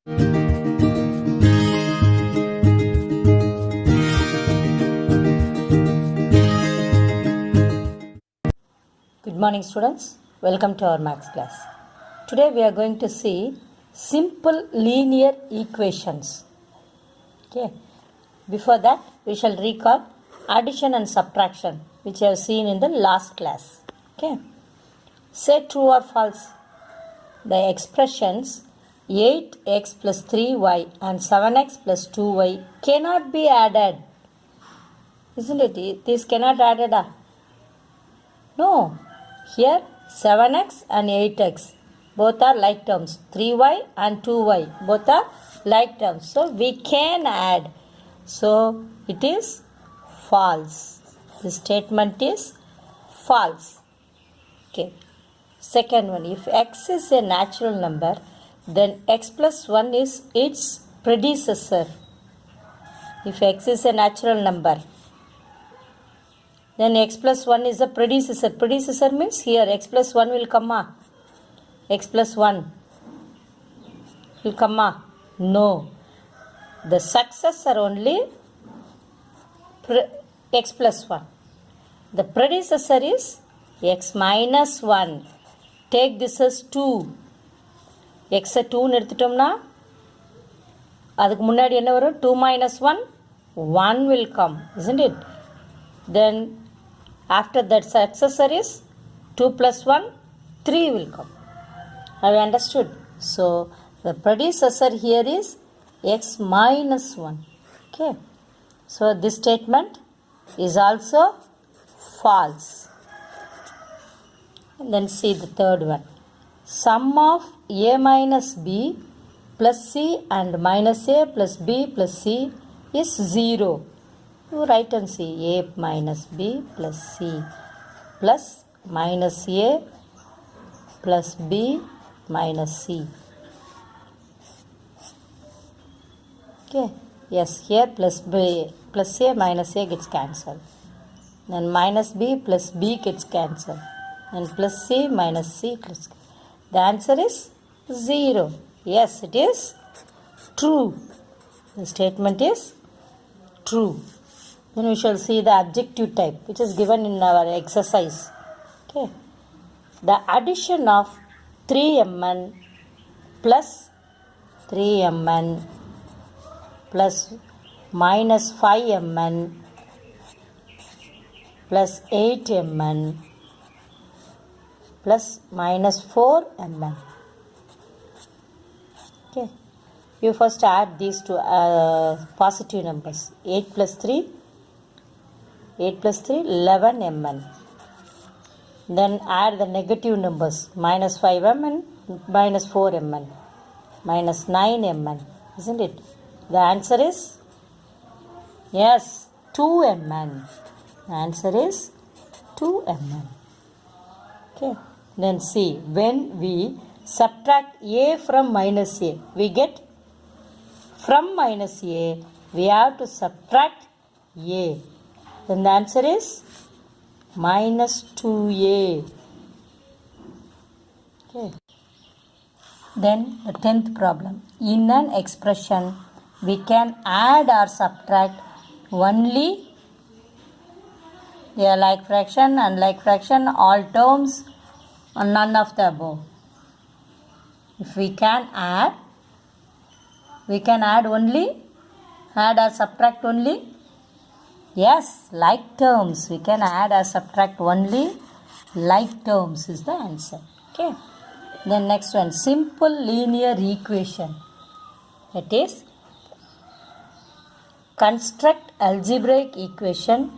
Good morning students, welcome to our maths class. Today we are going to see simple linear equations. Okay. Before that we shall recall addition and subtraction which we have seen in the last class. Okay. Say true or false. The expressions 8x plus 3y and 7x plus 2y cannot be added. Isn't it? These cannot be added. No. Here 7x and 8x both are like terms. 3y and 2y both are like terms. So we can add. So it is false. This statement is false. Okay. Second one, if x is a natural number, then x plus 1 is its predecessor. If x is a natural number, then x plus 1 is a predecessor. Predecessor means here x plus 1 will come. X plus 1 will come. No. The successor only x plus 1. The predecessor is x minus 1. Take this as 2. x 2 எடுத்துட்டோம்னா அதுக்கு முன்னாடி என்ன வரும் 2 minus 1 1 will come, isn't it? Then after that successor is 2 plus 1 3 will come. Have you understood? So the predecessor here is x minus 1. Okay. So this statement is also false. And then see the third one. Sum of a minus b plus c and minus a plus b plus c is 0. You write and see a minus b plus c plus minus a plus b minus c. Okay. Yes, here plus b plus a minus a gets cancelled. Then minus b plus b gets cancelled. And plus c minus c plus c. The answer is 0. Yes, it is true. The statement is true. Then we shall see the adjective type which is given in our exercise. Okay. The addition of 3mn plus 3mn plus minus 5mn plus 8mn plus minus 4mn. Okay. You first add these two positive numbers. 8 plus 3 11mn. Then add the negative numbers minus 5mn minus 4mn minus 9mn. Isn't it? The answer is yes, 2mn. The answer is 2mn. Okay. Then see, when we subtract a from minus a, we get from minus a, we have to subtract a. Then the answer is minus 2a. Okay. Then the 10th problem. In an expression, we can add or subtract only a like fraction, unlike fraction, all terms, or none of the above. If we can add only, add or subtract only. Yes, like terms. We can add or subtract only like terms is the answer. Okay. Then next one, simple linear equation. That is, construct algebraic equation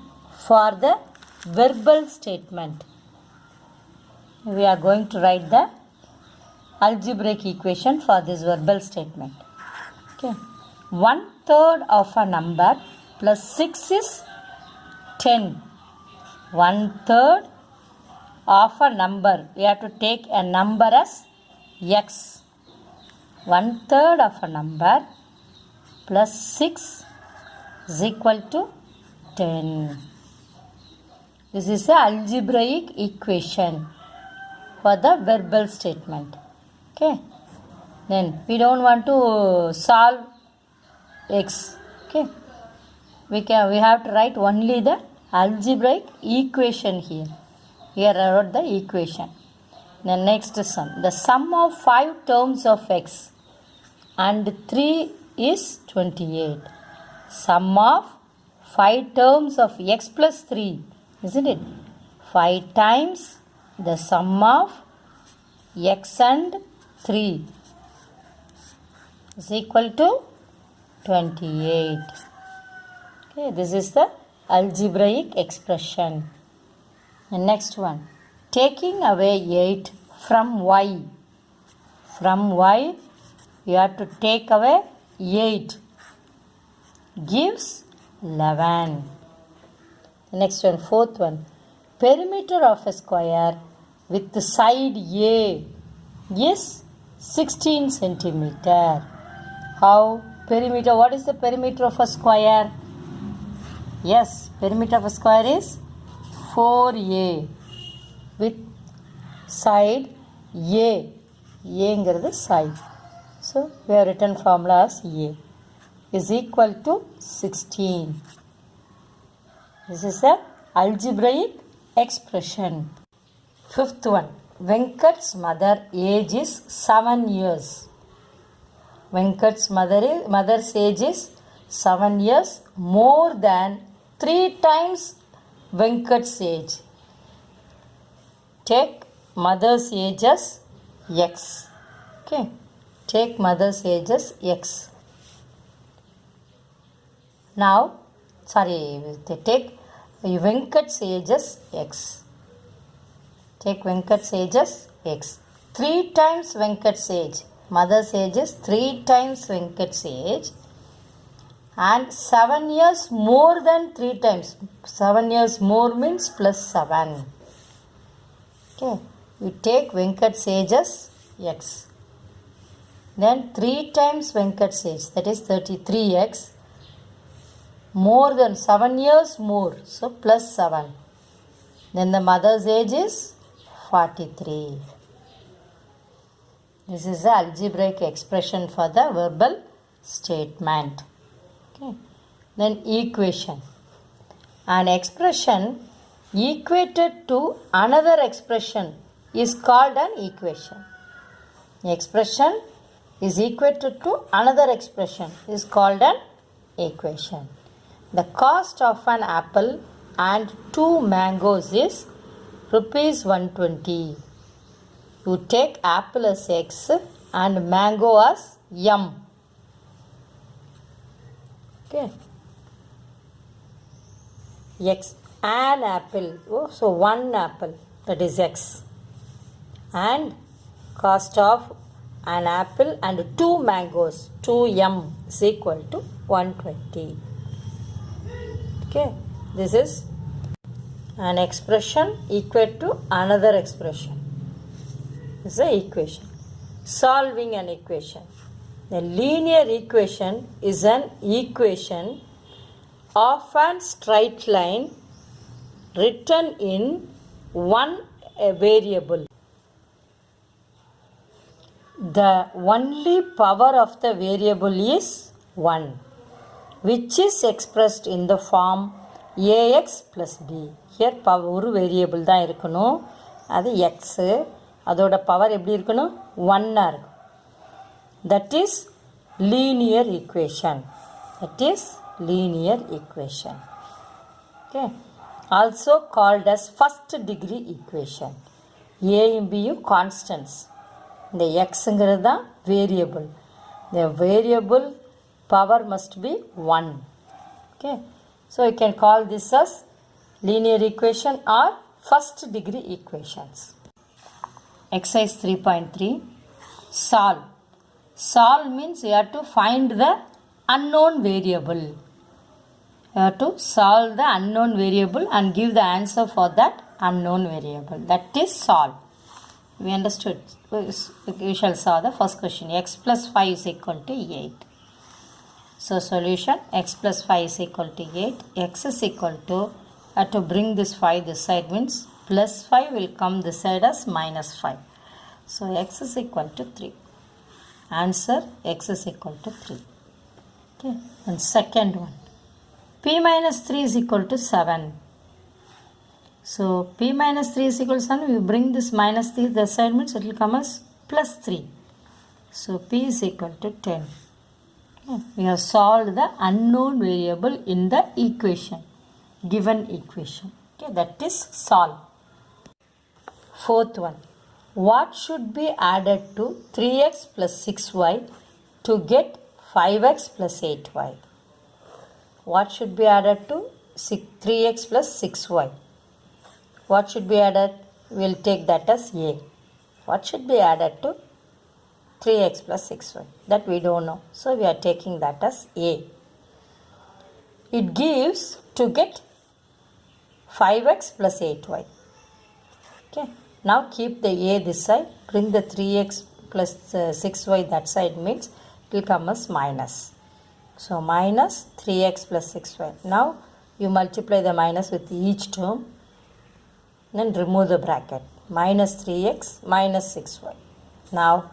for the verbal statement. We are going to write the algebraic equation for this verbal statement. Okay. 1/3 of a number plus 6 is 10. 1/3 of a number. We have to take a number as x. 1/3 of a number plus 6 is equal to 10. This is the algebraic equation for the verbal statement. Okay. Then we don't want to solve x. Okay. We have to write only the algebraic equation here. Here I wrote the equation. The next sum. The sum of 5 terms of x and 3 is 28. Sum of 5 terms of x plus 3, isn't it? 5 times the sum of x and 3 is equal to 28. Okay, this is the algebraic expression. The next one. Taking away 8 from y. From y, you have to take away 8. Gives 11. The next one, fourth one. Perimeter of a square with the side A is 16 centimeter. How? Perimeter. What is the perimeter of a square? Yes, perimeter of a square is 4A with side A. A is the side. So, we have written formula as A is equal to 16. This is the algebraic expression. Fifth one. Venkat's mother age is 7 years. Venkat's mother's age is 7 years, more than 3 times Venkat's age. Take mother's age as x. Okay. Take mother's age as x. Now, take Venkat's age as x. Take Venkat's age as x. 3 times Venkat's age. Mother's age is 3 times Venkat's age. And 7 years more than 3 times. 7 years more means plus 7. Okay. We take Venkat's age as x. Then 3 times Venkat's age, that is 33x. More than 7 years more, so plus 7. Then the mother's age is 43. This is the algebraic expression for the verbal statement. Okay. Then equation. An expression equated to another expression is called an equation. The expression is equated to another expression is called an equation. The cost of an apple and 2 mangoes is rupees 120. You take apple as x and mango as m. Okay. X, an apple. Oh, so 1 apple, that is x. And cost of an apple and 2 mangoes, 2m is equal to 120. Okay, this is an expression equal to another expression. This is the equation. Solving an equation. The linear equation is an equation of a straight line written in one variable. The only power of the variable is 1, which is expressed in the form ax plus b. Here power ஒரு variable தான் இருக்கணும், அது x. அதோட power எப்படி இருக்கணும்? 1 இருக்கும். That is linear equation. That is linear equation. Okay. Also called as first degree equation. A and b constants. The xங்கிறது தான் variable. The variable power must be 1. Okay. So you can call this as linear equation or first degree equations. Exercise 3.3. Solve. Solve means you have to find the unknown variable. You have to solve the unknown variable and give the answer for that unknown variable. That is solve. We understood. We shall solve the first question. X plus 5 is equal to 8. So solution, x plus 5 is equal to 8. X is equal to, to bring this 5 this side means plus 5 will come this side as minus 5. So x is equal to 3. Answer x is equal to 3. Okay. And second one. P minus 3 is equal to 7. So P minus 3 is equal to 7. We bring this minus 3 the side means it will come as plus 3. So P is equal to 10. Okay. We have solved the unknown variable in the equation. Given equation. Okay. That is solved. Fourth one. What should be added to 3x plus 6y to get 5x plus 8y? What should be added to 3x plus 6y? What should be added? We will take that as A. What should be added to 3x plus 6y? That we don't know. So we are taking that as A. It gives to get 5x plus 8y. Okay. Now keep the A this side. Bring the 3x plus 6y that side means it will come as minus. So minus 3x plus 6y. Now you multiply the minus with each term. Then remove the bracket. Minus 3x minus 6y. Now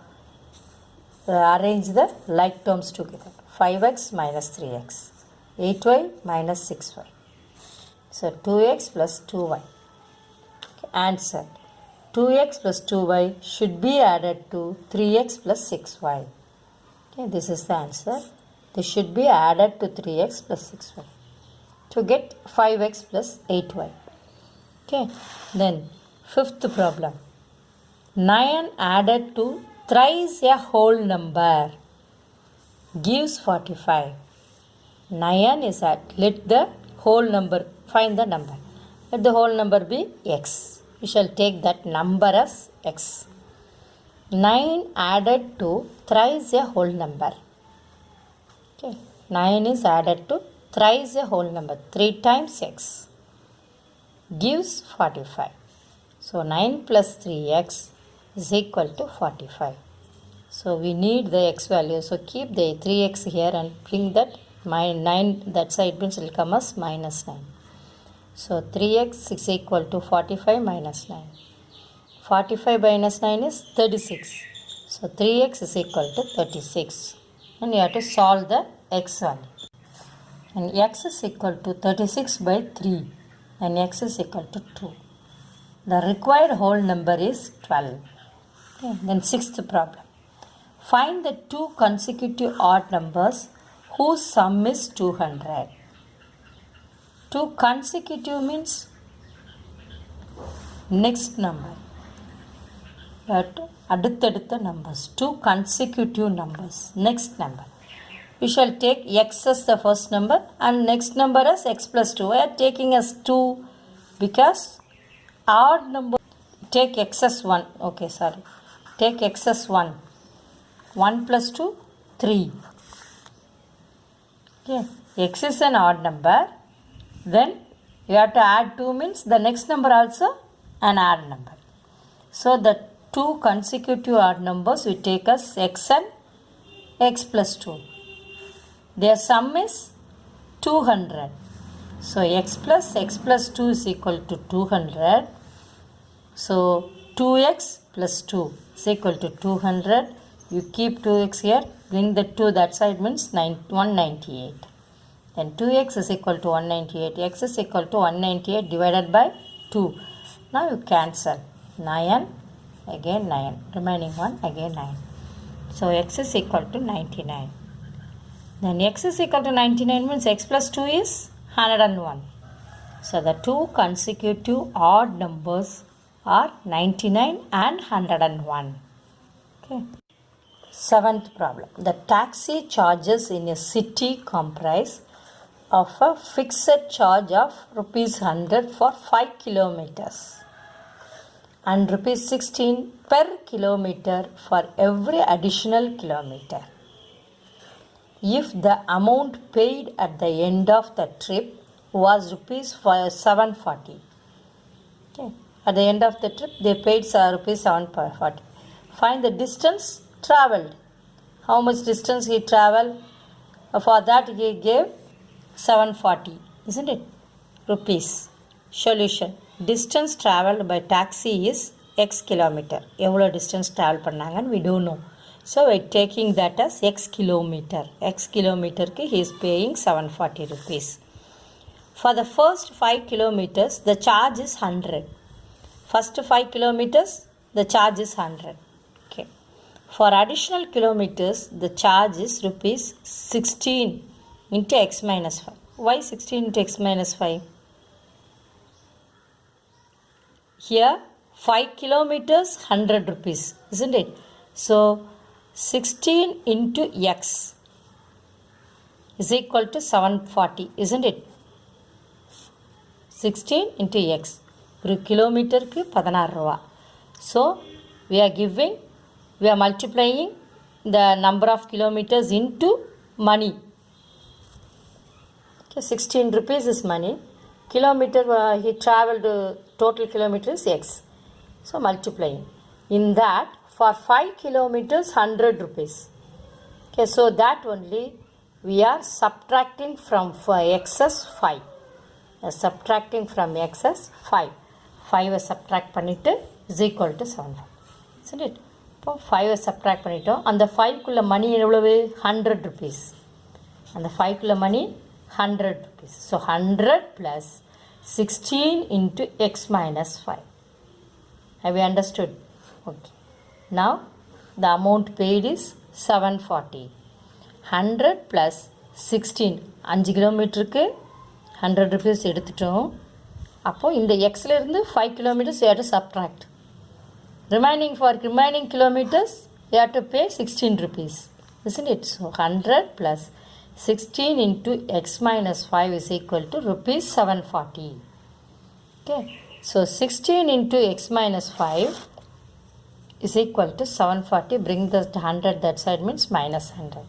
arrange the like terms together. 5x minus 3x. 8y minus 6y. So 2x plus 2y. Okay, answer. 2x plus 2y should be added to 3x plus 6y. Okay, this is the answer. This should be added to 3x plus 6y to get 5x plus 8y. Okay, then fifth problem. 9 added to thrice a whole number gives 45. 9 is at, let the whole number, find the number. Let the whole number be x. We shall take that number as x. 9 added to thrice a whole number. Okay. 9 is added to thrice a whole number. 3 times x gives 45. So 9 plus 3x is equal to 45. So we need the x value. So keep the 3x here and bring that 9 that side means it will come as minus 9. So 3x is equal to 45 minus 9. 45 minus 9 is 36. So 3x is equal to 36. And you have to solve the x value. And x is equal to 36 by 3. And x is equal to 2. The required whole number is 12. Okay. Then sixth problem. Find the two consecutive odd numbers whose sum is 200. Two consecutive means next number. அடுத்தடுத்த numbers. Two consecutive numbers. Next number. We shall take x as the first number and next number as x plus 2. We are taking as 2 because odd number. Take x as 1. Okay, sorry. Take x as 1. 1 plus 2, 3. Okay. X is an odd number. Then you have to add 2 means the next number also an odd number. So the two consecutive odd numbers we take as x and x plus 2. Their sum is 200. So x plus 2 is equal to 200. So 2x plus 2 is equal to 200. You keep 2x here. Bring the 2 that side means 198. Then 2x is equal to 198. X is equal to 198 divided by 2. Now you cancel. 9, again 9. Remaining 1, again 9. So x is equal to 99. Then x is equal to 99 means x plus 2 is 101. So the two consecutive odd numbers are 99 and 101. Okay. Seventh problem. The taxi charges in a city comprise of a fixed charge of rupees 100 for 5 kilometers and rupees 16 per kilometer for every additional kilometer. If the amount paid at the end of the trip was rupees 740. Okay. At the end of the trip they paid rupees 740. Find the distance travelled. How much distance he travelled? For that he gave 740, isn't it? Rupees. Solution. Distance travelled by taxi is x kilometer. எவ்வளோ distance travel பண்ணாங்கன்னு we don't know. So we're taking that as x kilometer. X kilometer he is paying 740 rupees. For the first 5 kilometers, the charge is 100. First 5 kilometers, the charge is 100. Okay. For additional kilometers, the charge is rupees 16 into x minus 5. Why 16 into x minus 5? Here 5 kilometers 100 rupees, isn't it? So 16 into x is equal to 740, isn't it? 16 into x. ஒரு கிலோமீட்டருக்கு 16 ரூபா. So we are multiplying the number of kilometers into money. Okay, 16 rupees is money. Kilometer he traveled, total kilometers x. So multiplying. In that, for 5 kilometers 100 rupees. Okay, so that only we are subtracting from excess 5. Subtracting from excess 5. 5 subtract பண்ணிட்டு is equal to 7. Isn't it? இப்போ 5 subtract பண்ணிட்டோம். அந்த 5குள்ள மணி எவ்வளவு? 100 rupees. அந்த 5குள்ள மணி 100 rupees. So 100 plus 16 into x minus 5. Have you understood? Okay. Now the amount paid is 740. 100 plus 16. 5 கிலோமீட்டருக்கு 100 rupees எடுத்துட்டோம். அப்போது இந்த எக்ஸில் இருந்து 5 kilometers you have to subtract. Remaining kilometers you have to pay 16 rupees. Isn't it? So 100 plus 16 into x minus 5 is equal to rupees 740. Okay. So 16 into x minus 5 is equal to 740. Bring the 100 that side means minus 100.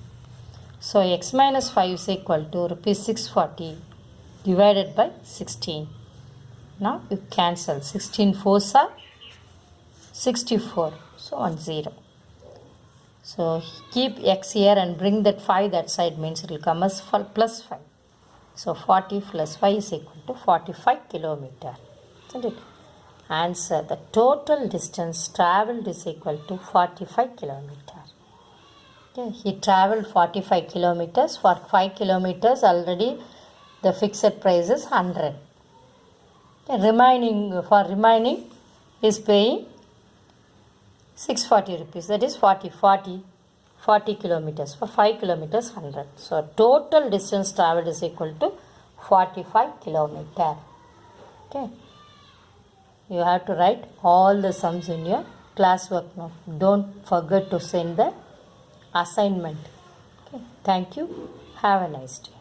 So x minus 5 is equal to rupees 640 divided by 16. Now you cancel. 16 4s are 64. So 1 0. So keep x here and bring that 5 that side means it will come as plus 5. So 40 plus 5 is equal to 45 kilometer. Isn't it? Answer: the total distance travelled is equal to 45 kilometer. Okay, he travelled 45 kilometers. For 5 kilometers already the fixed price is 100. Okay, remaining is paying 640 rupees. That is 40 kilometers. For 5 kilometers 100. So total distance travelled is equal to 45 kilometer. Okay. You have to write all the sums in your classwork now. Don't forget to send the assignment. Okay. Thank you. Have a nice day.